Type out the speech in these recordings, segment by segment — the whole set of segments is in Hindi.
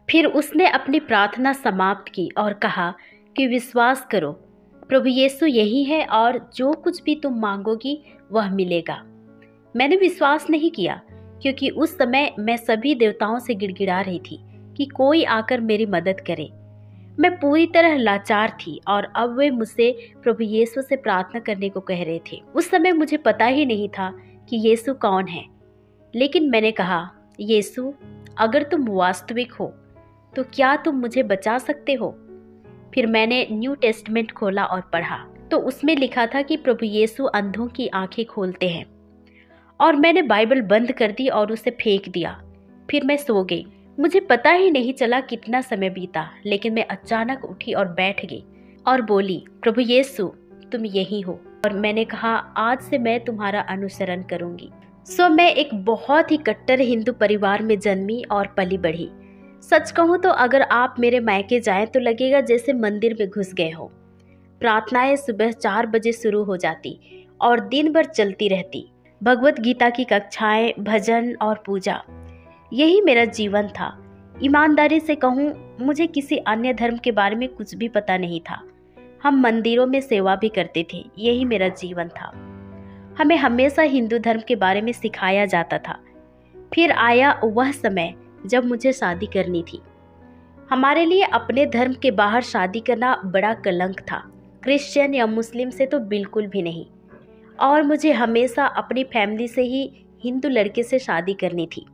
फिर उसने अपनी प्रार्थना समाप्त की और कहा कि विश्वास करो, प्रभु यीशु यही है और जो कुछ भी तुम मांगोगी वह मिलेगा। मैंने विश्वास नहीं किया क्योंकि उस समय मैं सभी देवताओं से गिड़गिड़ा रही थी कि कोई आकर मेरी मदद करे। मैं पूरी तरह लाचार थी और अब वे मुझसे प्रभु यीशु से प्रार्थना करने को कह रहे थे। उस समय मुझे पता ही नहीं था कि यीशु कौन है, लेकिन मैंने कहा, यीशु, अगर तुम वास्तविक हो तो क्या तुम मुझे बचा सकते हो? फिर मैंने न्यू टेस्टमेंट खोला और पढ़ा तो उसमें लिखा था कि प्रभु यीशु अंधों की आंखें खोलते हैं। और मैंने बाइबल बंद कर दी और उसे फेंक दिया। फिर मैं सो गई। मुझे पता ही नहीं चला कितना समय बीता, लेकिन मैं अचानक उठी और बैठ गई और बोली, प्रभु यीशु, तुम यही हो। और मैंने कहा, आज से मैं तुम्हारा अनुसरण करूंगी। मैं एक बहुत ही कट्टर हिंदू परिवार में जन्मी और पली बढ़ी। सच कहूँ तो अगर आप मेरे मायके जाएं तो लगेगा जैसे मंदिर में घुस गए हो। प्रार्थनाएं सुबह 4 बजे शुरू हो जाती और दिन भर चलती रहती। भगवत गीता की कक्षाएं, भजन और पूजा, यही मेरा जीवन था। ईमानदारी से कहूँ, मुझे किसी अन्य धर्म के बारे में कुछ भी पता नहीं था। हम मंदिरों में सेवा भी करते थे, यही मेरा जीवन था। हमें हमेशा हिंदू धर्म के बारे में सिखाया जाता था। फिर आया वह समय जब मुझे शादी करनी थी। हमारे लिए अपने धर्म के बाहर शादी करना बड़ा कलंक था, क्रिश्चियन या मुस्लिम से तो बिल्कुल भी नहीं। और मुझे हमेशा अपनी फैमिली से ही हिंदू लड़के से शादी करनी थी।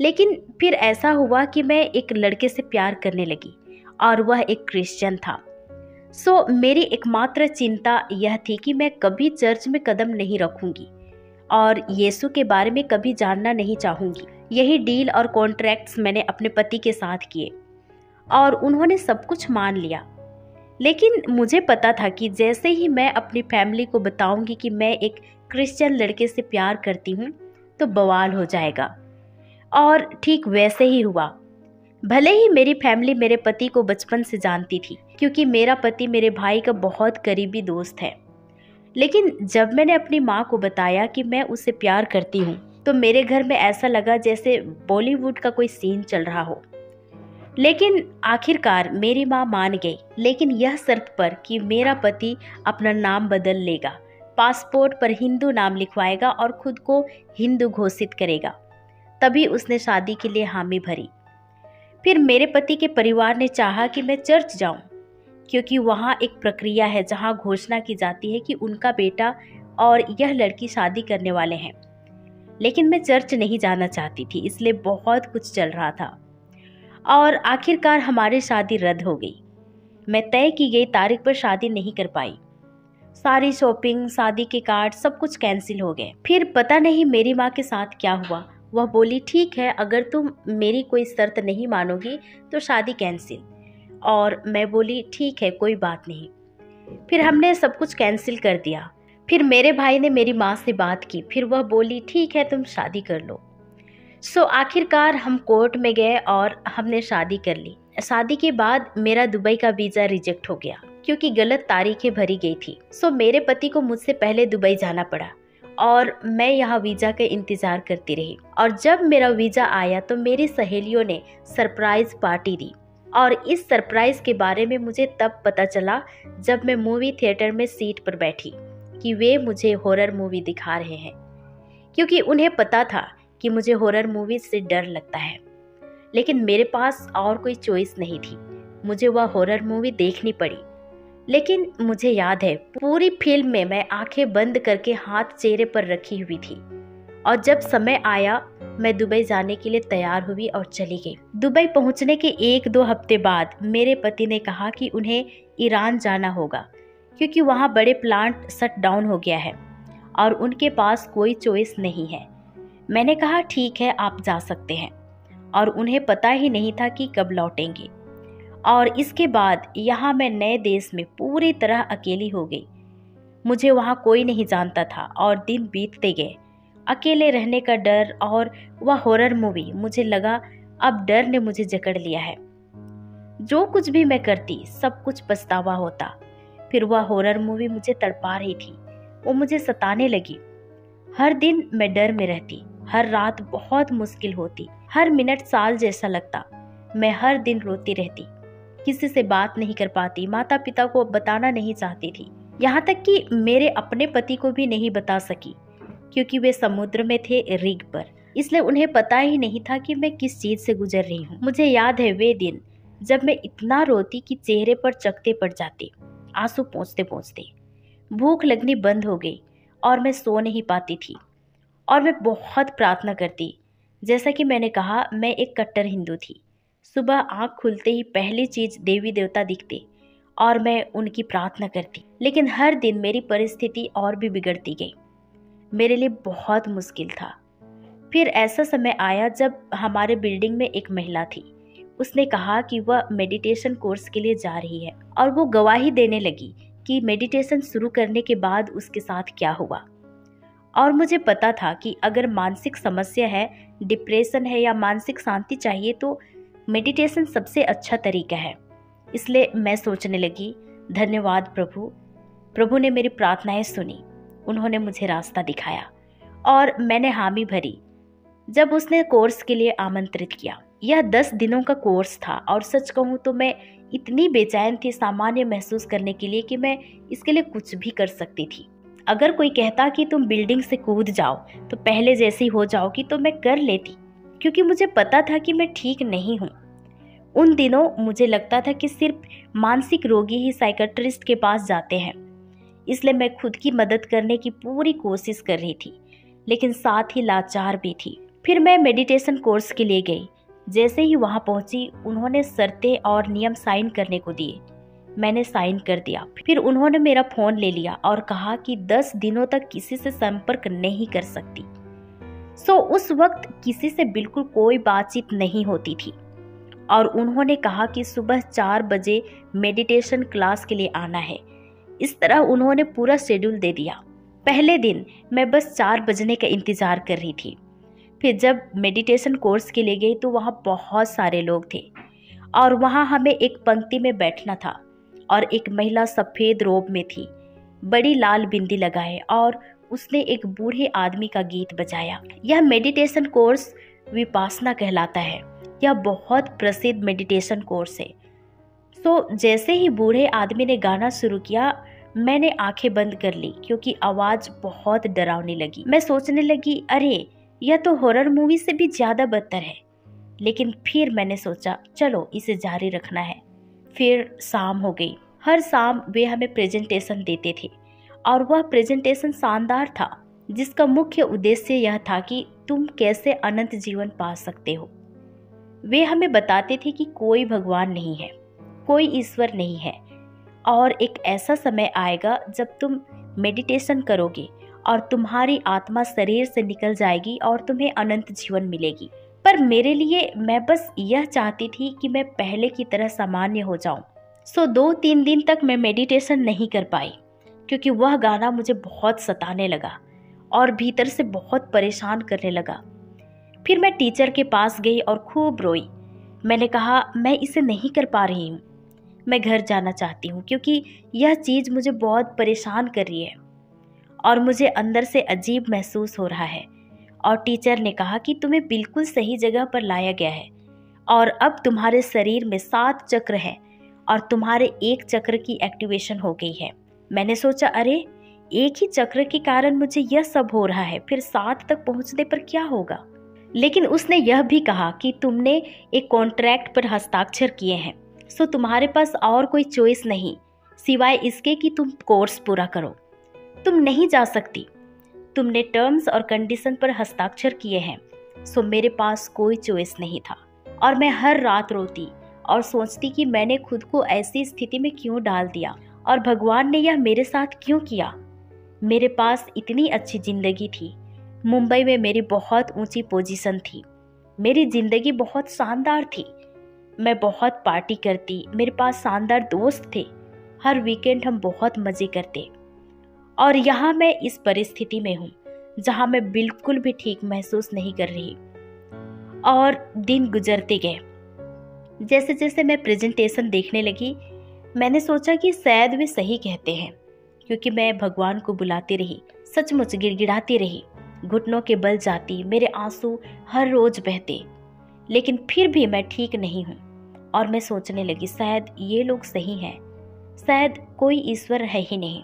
लेकिन फिर ऐसा हुआ कि मैं एक लड़के से प्यार करने लगी और वह एक क्रिश्चियन था। मेरी एकमात्र चिंता यह थी कि मैं कभी चर्च में कदम नहीं रखूंगी और यीशु के बारे में कभी जानना नहीं चाहूंगी। यही डील और कॉन्ट्रैक्ट्स मैंने अपने पति के साथ किए और उन्होंने सब कुछ मान लिया। लेकिन मुझे पता था कि जैसे ही मैं अपनी फैमिली को बताऊंगी कि मैं एक क्रिश्चियन लड़के से प्यार करती हूँ तो बवाल हो जाएगा। और ठीक वैसे ही हुआ। भले ही मेरी फैमिली मेरे पति को बचपन से जानती थी क्योंकि मेरा पति मेरे भाई का बहुत करीबी दोस्त है, लेकिन जब मैंने अपनी माँ को बताया कि मैं उससे प्यार करती हूँ तो मेरे घर में ऐसा लगा जैसे बॉलीवुड का कोई सीन चल रहा हो। लेकिन आखिरकार मेरी माँ मान गई, लेकिन यह शर्त पर कि मेरा पति अपना नाम बदल लेगा, पासपोर्ट पर हिंदू नाम लिखवाएगा और खुद को हिंदू घोषित करेगा। तभी उसने शादी के लिए हामी भरी। फिर मेरे पति के परिवार ने चाहा कि मैं चर्च जाऊं, क्योंकि वहां एक प्रक्रिया है जहां घोषणा की जाती है कि उनका बेटा और यह लड़की शादी करने वाले हैं। लेकिन मैं चर्च नहीं जाना चाहती थी, इसलिए बहुत कुछ चल रहा था और आखिरकार हमारी शादी रद्द हो गई। मैं तय की गई तारीख पर शादी नहीं कर पाई। सारी शॉपिंग, शादी के कार्ड, सब कुछ कैंसिल हो गए। फिर पता नहीं मेरी माँ के साथ क्या हुआ। वह बोली, ठीक है, अगर तुम मेरी कोई शर्त नहीं मानोगी तो शादी कैंसिल। और मैं बोली, ठीक है, कोई बात नहीं। फिर हमने सब कुछ कैंसिल कर दिया। फिर मेरे भाई ने मेरी माँ से बात की। फिर वह बोली, ठीक है, तुम शादी कर लो। आखिरकार हम कोर्ट में गए और हमने शादी कर ली। शादी के बाद मेरा दुबई का वीज़ा रिजेक्ट हो गया क्योंकि गलत तारीखें भरी गई थी। मेरे पति को मुझसे पहले दुबई जाना पड़ा और मैं यहाँ वीज़ा का इंतज़ार करती रही। और जब मेरा वीज़ा आया तो मेरी सहेलियों ने सरप्राइज पार्टी दी और इस सरप्राइज के बारे में मुझे तब पता चला जब मैं मूवी थिएटर में सीट पर बैठी कि वे मुझे हॉरर मूवी दिखा रहे हैं, क्योंकि उन्हें पता था कि मुझे हॉरर मूवी से डर लगता है। लेकिन मेरे पास और कोई चॉइस नहीं थी, मुझे वह हॉरर मूवी देखनी पड़ी। लेकिन मुझे याद है, पूरी फिल्म में मैं आंखें बंद करके हाथ चेहरे पर रखी हुई थी और जब समय आया मैं दुबई जाने के लिए तैयार हुई और चली गई। दुबई पहुंचने के 1-2 हफ्ते बाद मेरे पति ने कहा कि उन्हें ईरान जाना होगा क्योंकि वहां बड़े प्लांट शट डाउन हो गया है और उनके पास कोई चॉइस नहीं है। मैंने कहा, ठीक है, आप जा सकते हैं। और उन्हें पता ही नहीं था कि कब लौटेंगे। और इसके बाद यहाँ मैं नए देश में पूरी तरह अकेली हो गई। मुझे वहाँ कोई नहीं जानता था और दिन बीतते गए। अकेले रहने का डर और वह हॉरर मूवी, मुझे लगा अब डर ने मुझे जकड़ लिया है। जो कुछ भी मैं करती सब कुछ पछतावा होता। फिर वह हॉरर मूवी मुझे तड़पा रही थी, वो मुझे सताने लगी। हर दिन मैं डर में रहती, हर रात बहुत मुश्किल होती, हर मिनट साल जैसा लगता। मैं हर दिन रोती रहती, किसी से बात नहीं कर पाती, माता पिता को बताना नहीं चाहती थी, यहाँ तक कि मेरे अपने पति को भी नहीं बता सकी, क्योंकि वे समुद्र में थे रिग पर। इसलिए उन्हें पता ही नहीं था कि मैं किस चीज से गुजर रही हूँ। मुझे याद है वे दिन जब मैं इतना रोती कि चेहरे पर चकत्ते पड़ जाते, आंसू पोंछते पोंछते। भूख लगनी बंद हो गई और मैं सो नहीं पाती थी, और मैं बहुत प्रार्थना करती। जैसा कि मैंने कहा, मैं एक कट्टर हिंदू थी। सुबह आंख खुलते ही पहली चीज देवी देवता दिखते और मैं उनकी प्रार्थना करती। लेकिन हर दिन मेरी परिस्थिति और भी बिगड़ती गई। मेरे लिए बहुत मुश्किल था। फिर ऐसा समय आया जब हमारे बिल्डिंग में एक महिला थी। उसने कहा कि वह मेडिटेशन कोर्स के लिए जा रही है, और वो गवाही देने लगी कि मेडिटेशन शुरू करने के बाद उसके साथ क्या हुआ। और मुझे पता था कि अगर मानसिक समस्या है, डिप्रेशन है या मानसिक शांति चाहिए, तो मेडिटेशन सबसे अच्छा तरीका है। इसलिए मैं सोचने लगी, धन्यवाद प्रभु। प्रभु ने मेरी प्रार्थनाएं सुनी, उन्होंने मुझे रास्ता दिखाया और मैंने हामी भरी जब उसने कोर्स के लिए आमंत्रित किया। यह 10 दिनों का कोर्स था, और सच कहूँ तो मैं इतनी बेचैन थी सामान्य महसूस करने के लिए कि मैं इसके लिए कुछ भी कर सकती थी। अगर कोई कहता कि तुम बिल्डिंग से कूद जाओ तो पहले जैसी हो जाओगी, तो मैं कर लेती, क्योंकि मुझे पता था कि मैं ठीक नहीं हूँ। उन दिनों मुझे लगता था कि सिर्फ मानसिक रोगी ही साइकियाट्रिस्ट के पास जाते हैं। इसलिए मैं खुद की मदद करने की पूरी कोशिश कर रही थी, लेकिन साथ ही लाचार भी थी। फिर मैं मेडिटेशन कोर्स के लिए गई। जैसे ही वहां पहुंची, उन्होंने शर्तें और नियम साइन करने को दिए। मैंने साइन कर दिया। फिर उन्होंने मेरा फोन ले लिया और कहा कि 10 दिनों तक किसी से संपर्क नहीं कर सकती। उस वक्त किसी से बिल्कुल कोई बातचीत नहीं होती थी, और उन्होंने कहा कि सुबह 4 बजे मेडिटेशन क्लास के लिए आना है। इस तरह उन्होंने पूरा शेड्यूल दे दिया। पहले दिन मैं बस 4 बजने का इंतजार कर रही थी। फिर जब मेडिटेशन कोर्स के लिए गई तो वहाँ बहुत सारे लोग थे, और वहाँ हमें एक पंक्ति में बैठना था, और एक महिला सफ़ेद रोब में थी, बड़ी लाल बिंदी लगाए, और उसने एक बूढ़े आदमी का गीत बजाया। यह मेडिटेशन कोर्स विपासना कहलाता है। यह बहुत प्रसिद्ध मेडिटेशन कोर्स है। जैसे ही बूढ़े आदमी ने गाना शुरू किया, मैंने आंखें बंद कर ली, क्योंकि आवाज़ बहुत डरावनी लगी। मैं सोचने लगी, अरे यह तो हॉरर मूवी से भी ज़्यादा बदतर है। लेकिन फिर मैंने सोचा, चलो इसे जारी रखना है। फिर शाम हो गई। हर शाम वे हमें प्रेजेंटेशन देते थे, और वह प्रेजेंटेशन शानदार था, जिसका मुख्य उद्देश्य यह था कि तुम कैसे अनंत जीवन पा सकते हो। वे हमें बताते थे कि कोई भगवान नहीं है, कोई ईश्वर नहीं है, और एक ऐसा समय आएगा जब तुम मेडिटेशन करोगे और तुम्हारी आत्मा शरीर से निकल जाएगी और तुम्हें अनंत जीवन मिलेगी। पर मेरे लिए, मैं बस यह चाहती थी कि मैं पहले की तरह सामान्य हो जाऊं। 2-3 दिन तक मैं मेडिटेशन नहीं कर पाई, क्योंकि वह गाना मुझे बहुत सताने लगा और भीतर से बहुत परेशान करने लगा। फिर मैं टीचर के पास गई और खूब रोई। मैंने कहा, मैं इसे नहीं कर पा रही हूँ, मैं घर जाना चाहती हूँ, क्योंकि यह चीज़ मुझे बहुत परेशान कर रही है और मुझे अंदर से अजीब महसूस हो रहा है। और टीचर ने कहा कि तुम्हें बिल्कुल सही जगह पर लाया गया है, और अब तुम्हारे शरीर में 7 चक्र हैं और तुम्हारे एक चक्र की एक्टिवेशन हो गई है। मैंने सोचा, अरे एक ही चक्र के कारण मुझे यह सब हो रहा है, फिर 7 तक पहुंचने पर क्या होगा। लेकिन उसने यह भी कहा कि तुमने एक कॉन्ट्रैक्ट पर हस्ताक्षर किए हैं, तुम्हारे पास और कोई चॉइस नहीं सिवाय इसके कि तुम कोर्स पूरा करो। तुम नहीं जा सकती, तुमने टर्म्स और कंडीशन पर हस्ताक्षर किए हैं, मेरे पास कोई चॉइस नहीं था। और मैं हर रात रोती और सोचती कि मैंने खुद को ऐसी स्थिति में क्यों डाल दिया, और भगवान ने यह मेरे साथ क्यों किया। मेरे पास इतनी अच्छी जिंदगी थी, मुंबई में मेरी बहुत ऊंची पोजीशन थी, मेरी जिंदगी बहुत शानदार थी, मैं बहुत पार्टी करती, मेरे पास शानदार दोस्त थे, हर वीकेंड हम बहुत मजे करते। और यहाँ मैं इस परिस्थिति में हूँ जहाँ मैं बिल्कुल भी ठीक महसूस नहीं कर रही। और दिन गुजरते गए। जैसे जैसे मैं प्रेजेंटेशन देखने लगी, मैंने सोचा कि शायद वे सही कहते हैं, क्योंकि मैं भगवान को बुलाती रही, सचमुच गिड़गिड़ाती रही, घुटनों के बल जाती, मेरे आंसू हर रोज बहते। लेकिन फिर भी मैं ठीक नहीं हूँ। और मैं सोचने लगी शायद ये लोग सही हैं, शायद कोई ईश्वर है ही नहीं।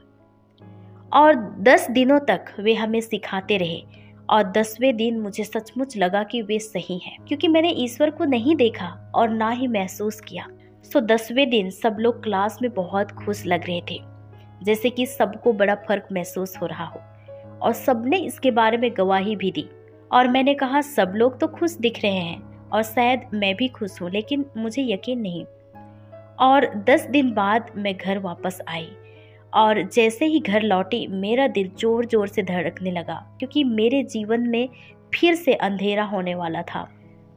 और 10 दिनों तक वे हमें सिखाते रहे और 10वें दिन मुझे सचमुच लगा कि वे सही हैं, क्योंकि मैंने ईश्वर को नहीं देखा और ना ही महसूस किया। 10वें दिन सब लोग क्लास में बहुत खुश लग रहे थे, जैसे कि सबको बड़ा फर्क महसूस हो रहा हो, और सबने इसके बारे में गवाही भी दी। और मैंने कहा सब लोग तो खुश दिख रहे हैं और शायद मैं भी खुश हूँ, लेकिन मुझे यकीन नहीं। और 10 दिन बाद मैं घर वापस आई और जैसे ही घर लौटी मेरा दिल जोर जोर से धड़कने लगा, क्योंकि मेरे जीवन में फिर से अंधेरा होने वाला था।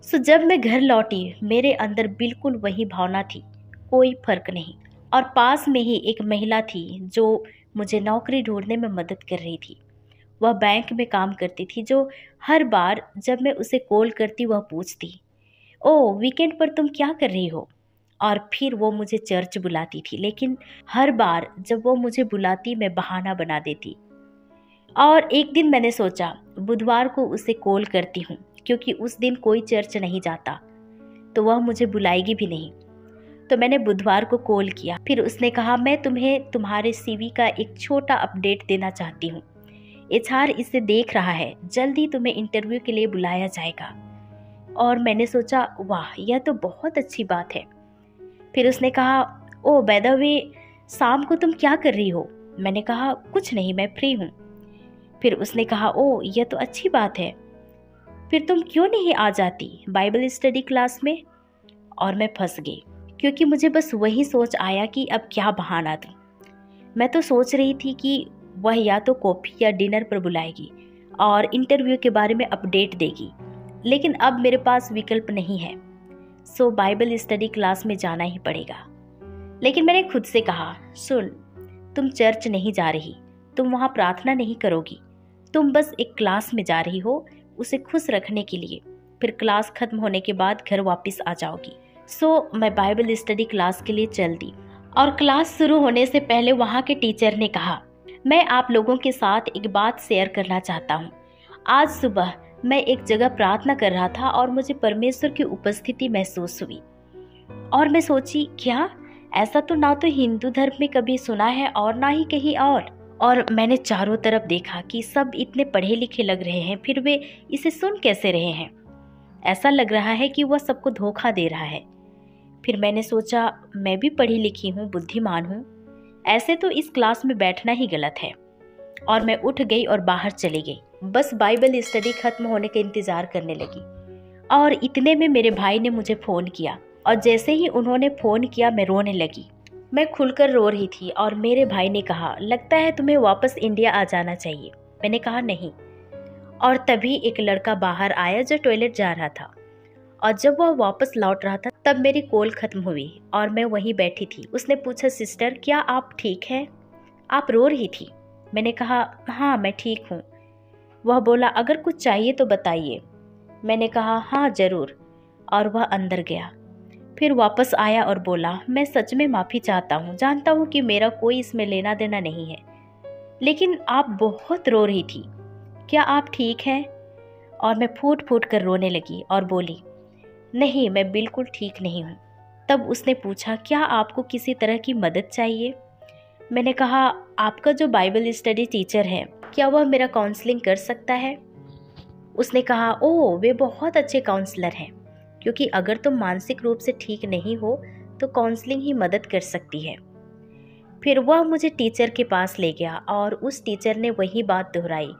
जब मैं घर लौटी मेरे अंदर बिल्कुल वही भावना थी, कोई फर्क नहीं। और पास में ही एक महिला थी जो मुझे नौकरी ढूंढने में मदद कर रही थी। वह बैंक में काम करती थी, जो हर बार जब मैं उसे कॉल करती वह पूछती, ओह वीकेंड पर तुम क्या कर रही हो? और फिर वो मुझे चर्च बुलाती थी, लेकिन हर बार जब वो मुझे बुलाती मैं बहाना बना देती। और एक दिन मैंने सोचा बुधवार को उसे कॉल करती हूँ, क्योंकि उस दिन कोई चर्च नहीं जाता तो वह मुझे बुलाएगी भी नहीं। तो मैंने बुधवार को कॉल किया। फिर उसने कहा मैं तुम्हें तुम्हारे सीवी का एक छोटा अपडेट देना चाहती हूँ। एचआर इसे देख रहा है, जल्दी तुम्हें इंटरव्यू के लिए बुलाया जाएगा। और मैंने सोचा वाह यह तो बहुत अच्छी बात है। फिर उसने कहा ओ बाय द वे शाम को तुम क्या कर रही हो? मैंने कहा कुछ नहीं, मैं फ्री हूँ। फिर उसने कहा ओ यह तो अच्छी बात है, फिर तुम क्यों नहीं आ जाती बाइबल स्टडी क्लास में? और मैं फंस गई, क्योंकि मुझे बस वही सोच आया कि अब क्या बहाना दूं। मैं तो सोच रही थी कि वह या तो कॉफी या डिनर पर बुलाएगी और इंटरव्यू के बारे में अपडेट देगी, लेकिन अब मेरे पास विकल्प नहीं है, सो बाइबल स्टडी क्लास में जाना ही पड़ेगा। लेकिन मैंने खुद से कहा सुन, तुम चर्च नहीं जा रही, तुम वहाँ प्रार्थना नहीं करोगी, तुम बस एक क्लास में जा रही हो उसे खुश रखने के लिए, फिर क्लास खत्म होने के बाद घर वापस आ जाओगी। सो मैं बाइबल स्टडी क्लास के लिए चल दी। और क्लास शुरू होने से पहले वहाँ के टीचर ने कहा मैं आप लोगों के साथ एक बात शेयर करना चाहता हूँ। आज सुबह मैं एक जगह प्रार्थना कर रहा था और मुझे परमेश्वर की उपस्थिति महसूस हुई। और मैं सोची क्या ऐसा तो ना तो हिंदू धर्म में कभी सुना है और ना ही कहीं और मैंने चारों तरफ देखा कि सब इतने पढ़े लिखे लग रहे हैं, फिर वे इसे सुन कैसे रहे हैं? ऐसा लग रहा है कि वह सबको धोखा दे रहा है। फिर मैंने सोचा मैं भी पढ़ी लिखी हूँ, बुद्धिमान हूँ, ऐसे तो इस क्लास में बैठना ही गलत है। और मैं उठ गई और बाहर चली गई, बस बाइबल स्टडी खत्म होने का इंतजार करने लगी। और इतने में मेरे भाई ने मुझे फ़ोन किया और जैसे ही उन्होंने फ़ोन किया मैं रोने लगी। मैं खुलकर रो रही थी और मेरे भाई ने कहा लगता है तुम्हें वापस इंडिया आ जाना चाहिए। मैंने कहा नहीं। और तभी एक लड़का बाहर आया जो टॉयलेट जा रहा था, और जब वह वापस लौट रहा था तब मेरी कॉल खत्म हुई और मैं वहीं बैठी थी। उसने पूछा सिस्टर क्या आप ठीक हैं? आप रो रही थी। मैंने कहा हाँ मैं ठीक हूँ। वह बोला अगर कुछ चाहिए तो बताइए। मैंने कहा हाँ ज़रूर, और वह अंदर गया। फिर वापस आया और बोला मैं सच में माफ़ी चाहता हूँ, जानता हूँ कि मेरा कोई इसमें लेना देना नहीं है, लेकिन आप बहुत रो रही थी, क्या आप ठीक हैं? और मैं फूट फूट कर रोने लगी और बोली नहीं मैं बिल्कुल ठीक नहीं हूँ। तब उसने पूछा क्या आपको किसी तरह की मदद चाहिए? मैंने कहा आपका जो बाइबल स्टडी टीचर है क्या वह मेरा काउंसलिंग कर सकता है? उसने कहा ओह वे बहुत अच्छे काउंसलर हैं, क्योंकि अगर तुम मानसिक रूप से ठीक नहीं हो तो काउंसलिंग ही मदद कर सकती है। फिर वह मुझे टीचर के पास ले गया और उस टीचर ने वही बात दोहराई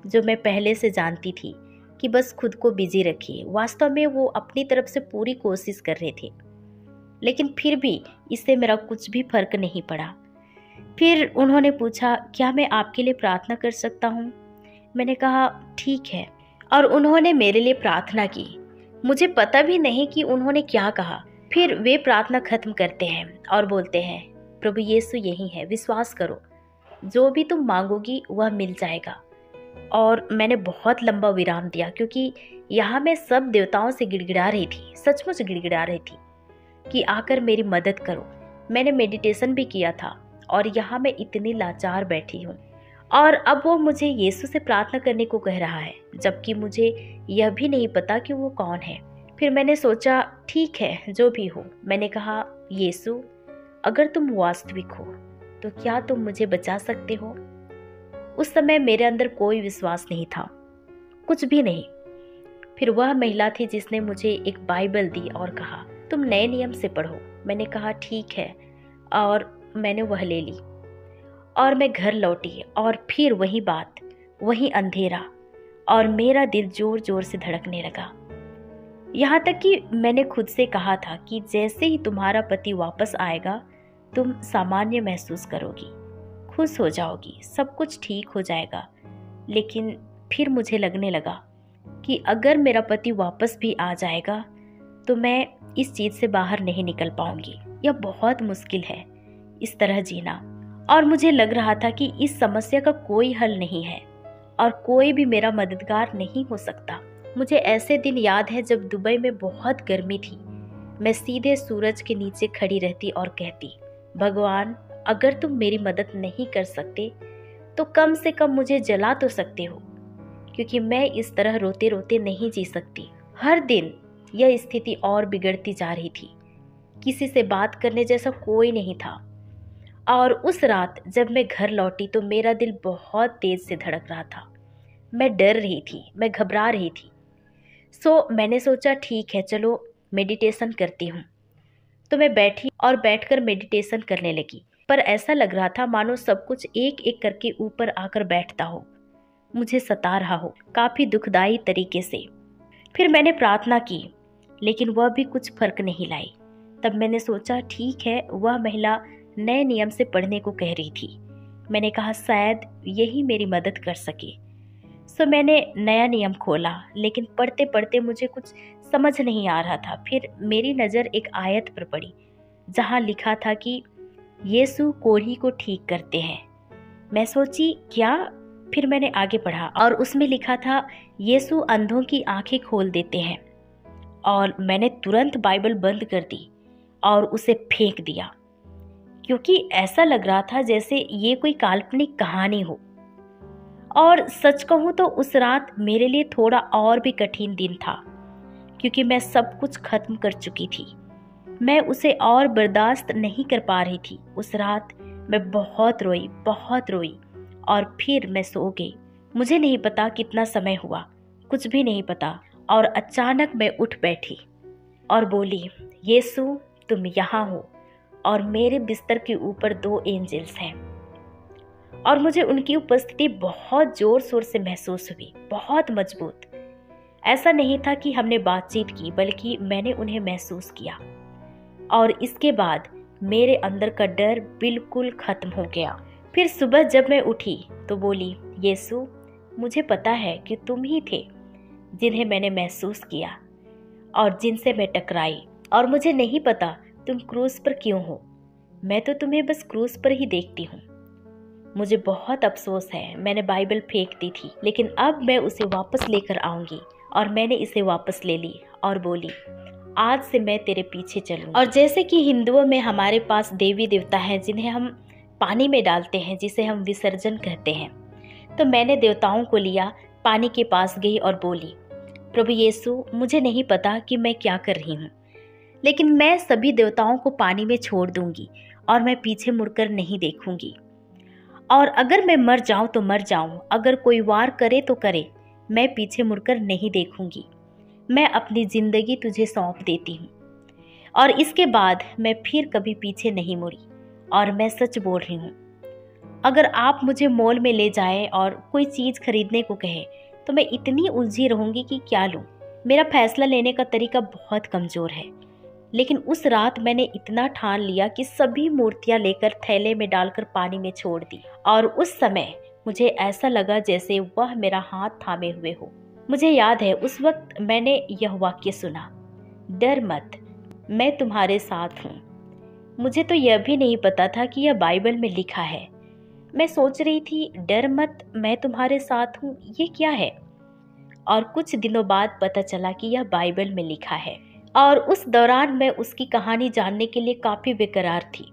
जो मैं पहले से जानती थी कि बस खुद को बिजी रखिए। वास्तव में वो अपनी तरफ से पूरी कोशिश कर रहे थे, लेकिन फिर भी इससे मेरा कुछ भी फर्क नहीं पड़ा। फिर उन्होंने पूछा क्या मैं आपके लिए प्रार्थना कर सकता हूँ? मैंने कहा ठीक है, और उन्होंने मेरे लिए प्रार्थना की। मुझे पता भी नहीं कि उन्होंने क्या कहा। फिर वे प्रार्थना खत्म करते हैं और बोलते हैं प्रभु यीशु यही है, विश्वास करो, जो भी तुम मांगोगी वह मिल जाएगा। और मैंने बहुत लंबा विराम दिया, क्योंकि यहाँ मैं सब देवताओं से गिड़गिड़ा रही थी, सचमुच गिड़गिड़ा रही थी कि आकर मेरी मदद करो। मैंने मेडिटेशन भी किया था और यहाँ मैं इतनी लाचार बैठी हूँ, और अब वो मुझे यीशु से प्रार्थना करने को कह रहा है, जबकि मुझे यह भी नहीं पता कि वो कौन है। फिर मैंने सोचा ठीक है जो भी हो। मैंने कहा यीशु, अगर तुम वास्तविक हो तो क्या तुम मुझे बचा सकते हो? उस समय मेरे अंदर कोई विश्वास नहीं था, कुछ भी नहीं। फिर वह महिला थी जिसने मुझे एक बाइबल दी और कहा तुम नए नियम से पढ़ो। मैंने कहा ठीक है, और मैंने वह ले ली और मैं घर लौटी और फिर वही बात, वही अंधेरा, और मेरा दिल जोर जोर से धड़कने लगा। यहाँ तक कि मैंने खुद से कहा था कि जैसे ही तुम्हारा पति वापस आएगा तुम सामान्य महसूस करोगी, खुश हो जाओगी, सब कुछ ठीक हो जाएगा। लेकिन फिर मुझे लगने लगा कि अगर मेरा पति वापस भी आ जाएगा तो मैं इस चीज़ से बाहर नहीं निकल पाऊंगी। यह बहुत मुश्किल है इस तरह जीना, और मुझे लग रहा था कि इस समस्या का कोई हल नहीं है और कोई भी मेरा मददगार नहीं हो सकता। मुझे ऐसे दिन याद है जब दुबई में बहुत गर्मी थी। मैं सीधे सूरज के नीचे खड़ी रहती और कहती, भगवान अगर तुम मेरी मदद नहीं कर सकते तो कम से कम मुझे जला तो सकते हो, क्योंकि मैं इस तरह रोते रोते नहीं जी सकती। हर दिन यह स्थिति और बिगड़ती जा रही थी। किसी से बात करने जैसा कोई नहीं था। और उस रात जब मैं घर लौटी तो मेरा दिल बहुत तेज से धड़क रहा था। मैं डर रही थी, मैं घबरा रही थी। मैंने सोचा ठीक है चलो मेडिटेशन करती हूँ। तो मैं बैठी और बैठकर मेडिटेशन करने लगी। पर ऐसा लग रहा था मानो सब कुछ एक एक करके ऊपर आकर बैठता हो, मुझे सता रहा हो, काफ़ी दुखदाई तरीके से। फिर मैंने प्रार्थना की, लेकिन वह भी कुछ फर्क नहीं लाई। तब मैंने सोचा ठीक है, वह महिला नए नियम से पढ़ने को कह रही थी। मैंने कहा शायद यही मेरी मदद कर सके। मैंने नया नियम खोला, लेकिन पढ़ते पढ़ते मुझे कुछ समझ नहीं आ रहा था। फिर मेरी नज़र एक आयत पर पड़ी जहाँ लिखा था कि यीशु कोढ़ी को ठीक करते हैं। मैं सोची क्या? फिर मैंने आगे पढ़ा और उसमें लिखा था यीशु अंधों की आंखें खोल देते हैं। और मैंने तुरंत बाइबल बंद कर दी और उसे फेंक दिया, क्योंकि ऐसा लग रहा था जैसे ये कोई काल्पनिक कहानी हो। और सच कहूँ तो उस रात मेरे लिए थोड़ा और भी कठिन दिन था, क्योंकि मैं सब कुछ खत्म कर चुकी थी। मैं उसे और बर्दाश्त नहीं कर पा रही थी। उस रात मैं बहुत रोई और फिर मैं सो गई। मुझे नहीं पता कितना समय हुआ, कुछ भी नहीं पता। और अचानक मैं उठ बैठी और बोली, यीशु तुम यहाँ हो और मेरे बिस्तर के ऊपर 2 एंजल्स हैं। और मुझे उनकी उपस्थिति बहुत जोर शोर से महसूस हुई, बहुत मजबूत। ऐसा नहीं था कि हमने बातचीत की, बल्कि मैंने उन्हें महसूस किया। और इसके बाद मेरे अंदर का डर बिल्कुल खत्म हो गया। फिर सुबह जब मैं उठी तो बोली, यीशु मुझे पता है कि तुम ही थे जिन्हें मैंने महसूस किया और जिनसे मैं टकराई, और मुझे नहीं पता तुम क्रूस पर क्यों हो। मैं तो तुम्हें बस क्रूस पर ही देखती हूँ। मुझे बहुत अफसोस है, मैंने बाइबल फेंक दी थी, लेकिन अब मैं उसे वापस लेकर आऊंगी। और मैंने इसे वापस ले ली और बोली, आज से मैं तेरे पीछे चलूंगी। और जैसे कि हिंदुओं में हमारे पास देवी देवता हैं जिन्हें हम पानी में डालते हैं, जिसे हम विसर्जन कहते हैं, तो मैंने देवताओं को लिया, पानी के पास गई और बोली, प्रभु यीशु मुझे नहीं पता कि मैं क्या कर रही हूँ, लेकिन मैं सभी देवताओं को पानी में छोड़ दूंगी और मैं पीछे मुड़कर नहीं देखूंगी। और अगर मैं मर जाऊं तो मर जाऊं, अगर कोई वार करे तो करे, मैं पीछे मुड़कर नहीं देखूंगी। मैं अपनी जिंदगी तुझे सौंप देती हूँ। और इसके बाद मैं फिर कभी पीछे नहीं मुड़ी। और मैं सच बोल रही हूँ, अगर आप मुझे मॉल में ले जाएं और कोई चीज़ खरीदने को कहे तो मैं इतनी उलझी रहूंगी कि क्या लूँ। मेरा फैसला लेने का तरीका बहुत कमज़ोर है। लेकिन उस रात मैंने इतना ठान लिया कि सभी मूर्तियां लेकर थैले में डालकर पानी में छोड़ दी। और उस समय मुझे ऐसा लगा जैसे वह मेरा हाथ थामे हुए हो। मुझे याद है उस वक्त मैंने यह वाक्य सुना, डर मत, मैं तुम्हारे साथ हूँ। मुझे तो यह भी नहीं पता था कि यह बाइबल में लिखा है। मैं सोच रही थी, डर मत, मैं तुम्हारे साथ हूँ, ये क्या है? और कुछ दिनों बाद पता चला कि यह बाइबल में लिखा है। और उस दौरान मैं उसकी कहानी जानने के लिए काफ़ी बेकरार थी।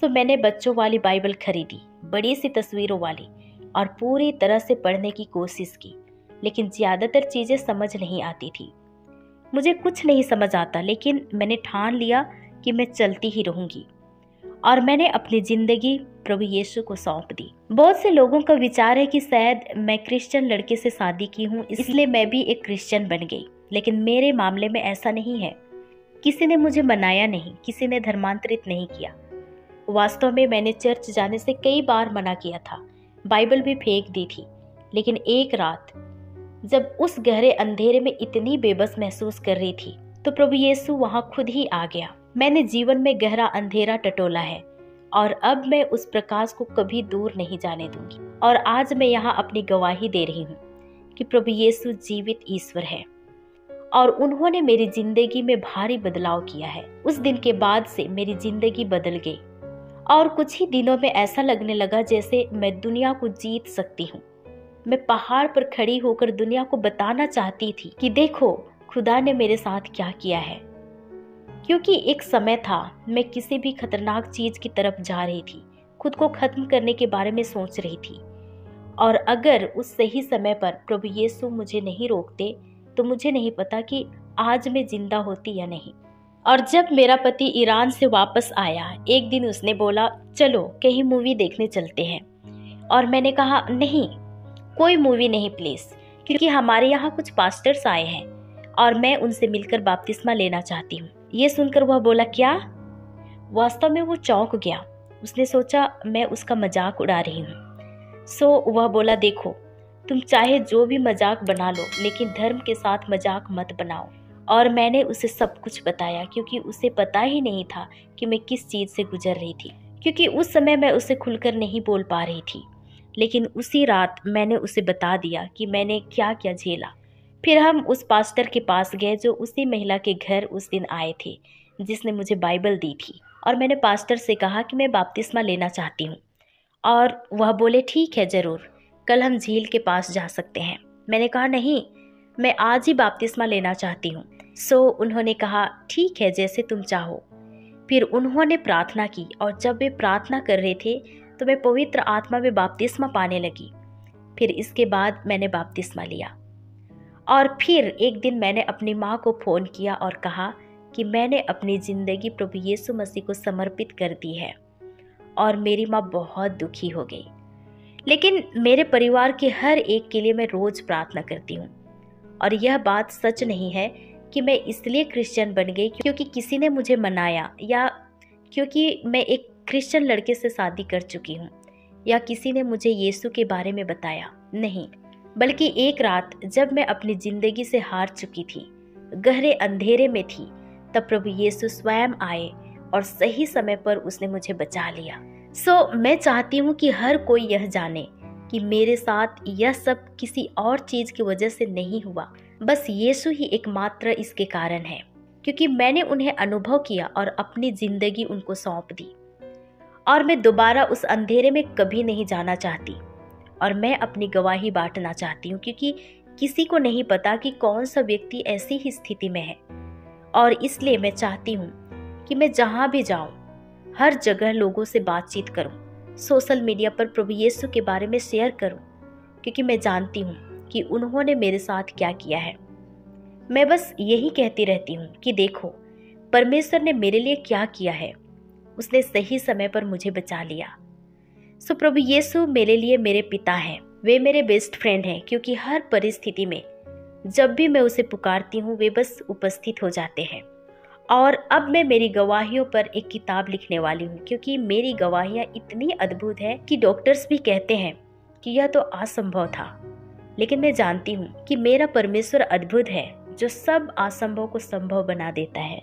मैंने बच्चों वाली बाइबल खरीदी, बड़ी सी तस्वीरों वाली, और पूरी तरह से पढ़ने की कोशिश की, लेकिन ज़्यादातर चीज़ें समझ नहीं आती थी। मुझे कुछ नहीं समझ आता, लेकिन मैंने ठान लिया कि मैं चलती ही रहूंगी और मैंने अपनी जिंदगी प्रभु यीशु को सौंप दी। बहुत से लोगों का विचार है कि शायद मैं क्रिश्चियन लड़के से शादी की हूँ इसलिए मैं भी एक क्रिश्चियन बन गई, लेकिन मेरे मामले में ऐसा नहीं है। किसी ने मुझे मनाया नहीं, किसी ने धर्मांतरित नहीं किया। वास्तव में मैंने चर्च जाने से कई बार मना किया था, बाइबल भी फेंक दी थी, लेकिन एक रात जब उस गहरे अंधेरे में इतनी बेबस महसूस कर रही थी तो प्रभु यीशु वहां खुद ही आ गया। मैंने जीवन में गहरा अंधेरा टटोला है और अब मैं उस प्रकाश को कभी दूर नहीं जाने दूंगी। और आज मैं यहाँ अपनी गवाही दे रही हूँ कि प्रभु यीशु जीवित ईश्वर है और उन्होंने मेरी जिंदगी में भारी बदलाव किया है। उस दिन के बाद से मेरी जिंदगी बदल गई और कुछ ही दिनों में ऐसा लगने लगा जैसे मैं दुनिया को जीत सकती हूँ। मैं पहाड़ पर खड़ी होकर दुनिया को बताना चाहती थी कि देखो खुदा ने मेरे साथ क्या किया है, क्योंकि एक समय था मैं किसी भी खतरनाक चीज की तरफ जा रही थी, खुद को खत्म करने के बारे में सोच रही थी। और अगर उस सही समय पर प्रभु यीशु मुझे नहीं रोकते तो मुझे नहीं पता कि आज मैं जिंदा होती या नहीं। और जब मेरा पति ईरान से वापस आया, एक दिन उसने बोला चलो कहीं मूवी देखने चलते हैं, और मैंने कहा नहीं, कोई मूवी नहीं प्लीज, क्योंकि हमारे यहाँ कुछ पास्टर्स आए हैं और मैं उनसे मिलकर बपतिस्मा लेना चाहती हूँ। ये सुनकर वह बोला क्या? वास्तव में वो चौंक गया। उसने सोचा मैं उसका मजाक उड़ा रही हूँ। सो वह बोला देखो तुम चाहे जो भी मजाक बना लो, लेकिन धर्म के साथ मजाक मत बनाओ। और मैंने उसे सब कुछ बताया, क्योंकि उसे पता ही नहीं था कि मैं किस चीज से गुजर रही थी, क्योंकि उस समय मैं उसे खुलकर नहीं बोल पा रही थी। लेकिन उसी रात मैंने उसे बता दिया कि मैंने क्या क्या झेला। फिर हम उस पास्टर के पास गए जो उसी महिला के घर उस दिन आए थे जिसने मुझे बाइबल दी थी, और मैंने पास्टर से कहा कि मैं बपतिस्मा लेना चाहती हूँ। और वह बोले ठीक है ज़रूर, कल हम झील के पास जा सकते हैं। मैंने कहा नहीं, मैं आज ही बपतिस्मा लेना चाहती हूँ। सो उन्होंने कहा ठीक है जैसे तुम चाहो। फिर उन्होंने प्रार्थना की, और जब वे प्रार्थना कर रहे थे तो मैं पवित्र आत्मा में बपतिस्मा पाने लगी। फिर इसके बाद मैंने बपतिस्मा लिया। और फिर एक दिन मैंने अपनी माँ को फ़ोन किया और कहा कि मैंने अपनी ज़िंदगी प्रभु यीशु मसीह को समर्पित कर दी है। और मेरी माँ बहुत दुखी हो गई, लेकिन मेरे परिवार के हर एक के लिए मैं रोज़ प्रार्थना करती हूँ। और यह बात सच नहीं है कि मैं इसलिए क्रिश्चियन बन गई क्योंकि किसी ने मुझे मनाया, या क्योंकि मैं एक क्रिश्चियन लड़के से शादी कर चुकी हूँ, या किसी ने मुझे यीशु के बारे में बताया। नहीं, बल्कि एक रात जब मैं अपनी ज़िंदगी से हार चुकी थी, गहरे अंधेरे में थी, तब प्रभु यीशु स्वयं आए और सही समय पर उसने मुझे बचा लिया। सो मैं चाहती हूँ कि हर कोई यह जाने कि मेरे साथ यह सब किसी और चीज़ की वजह से नहीं हुआ, बस यीशु ही एकमात्र इसके कारण है, क्योंकि मैंने उन्हें अनुभव किया और अपनी ज़िंदगी उनको सौंप दी। और मैं दोबारा उस अंधेरे में कभी नहीं जाना चाहती, और मैं अपनी गवाही बांटना चाहती हूँ, क्योंकि किसी को नहीं पता कि कौन सा व्यक्ति ऐसी ही स्थिति में है। और इसलिए मैं चाहती हूँ कि मैं जहाँ भी जाऊँ, हर जगह लोगों से बातचीत करूँ, सोशल मीडिया पर प्रभु यीशु के बारे में शेयर करूँ, क्योंकि मैं जानती हूँ कि उन्होंने मेरे साथ क्या किया है। मैं बस यही कहती रहती हूँ कि देखो परमेश्वर ने मेरे लिए क्या किया है, उसने सही समय पर मुझे बचा लिया। सो प्रभु यीशु मेरे लिए मेरे पिता हैं, वे मेरे बेस्ट फ्रेंड हैं, क्योंकि हर परिस्थिति में जब भी मैं उसे पुकारती हूँ वे बस उपस्थित हो जाते हैं। और अब मैं मेरी गवाहियों पर एक किताब लिखने वाली हूँ, क्योंकि मेरी गवाहियाँ इतनी अद्भुत है कि डॉक्टर्स भी कहते हैं कि यह तो असंभव था, लेकिन मैं जानती हूँ कि मेरा परमेश्वर अद्भुत है जो सब असंभव को संभव बना देता है।